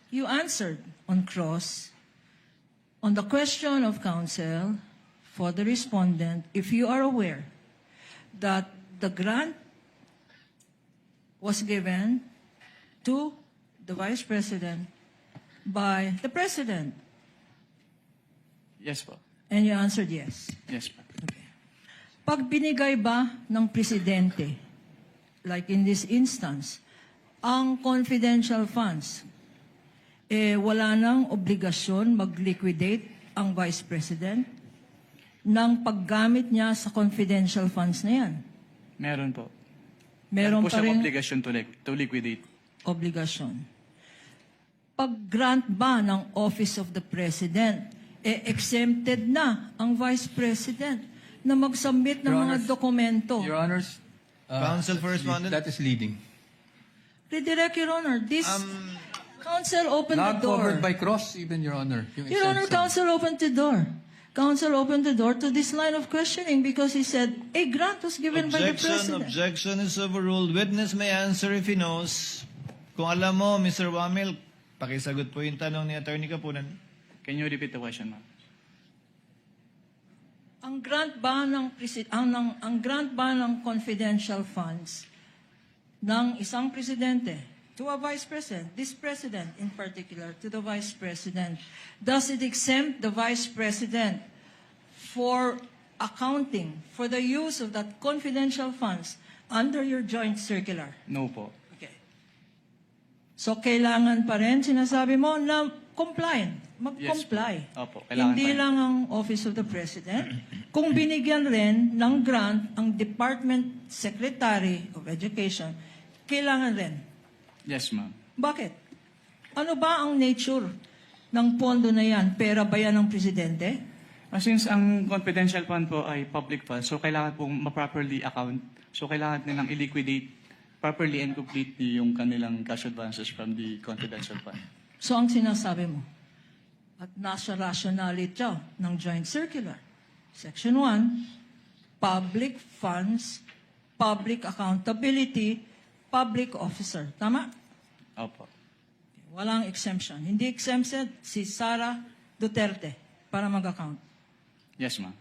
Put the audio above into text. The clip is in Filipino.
you answered on cross on the question of counsel for the respondent if you are aware that the grant was given to the Vice President by the President. Yes po. And you answered yes. Yes po. Okay. Pag binigay ba ng Presidente, like in this instance, ang confidential funds, wala nang obligasyon mag-liquidate ang Vice President ng paggamit niya sa confidential funds na yan. Meron po. Meron po pa siyang rin obligation to liquidate. obligasyon. Pag-grant ba ng Office of the President, exempted na ang Vice President na mag-submit ng Your mga Honors, dokumento. Your Honors, Counsel for Respondent. that is leading. Redirect, Your Honor. This counsel opened the Not door. covered by cross, even, Your Honor. Yung Your Honor, exemption. counsel opened the door. Counsel opened the door to this line of questioning because he said a grant was given by the President. Objection is overruled. Witness may answer if he knows. Kung alam mo, Mr. Wamil, pakisagot po yung tanong ni Attorney Kapunan. Can you repeat the question, ma'am? Ang grant ba ng ang grant ba ng confidential funds ng isang presidente to a vice president, this president in particular, to the vice president, does it exempt the vice president for accounting for the use of that confidential funds under your joint circular? No po. Okay. So, kailangan pa rin, sinasabi mo, na compliant. Mag-comply. Yes, po. Opo, kailangan Hindi pa rin. lang ang Office of the President. Kung binigyan rin ng grant ang Department Secretary of Education, kailangan rin. Yes, ma'am. Bakit? Ano ba ang nature ng pondo na yan? Pera ba yan ng Presidente? Since ang confidential fund po ay public fund, so kailangan pong ma-properly account. So kailangan nilang i-liquidate properly and completely yung kanilang cash advances from the confidential fund. So, ang sinasabi mo, at nasa rationality ng joint circular. Section 1, public funds, public accountability, public officer. Tama? Opo. Walang exemption. Hindi exempted si Sara Duterte para mag-account. Yes, ma'am.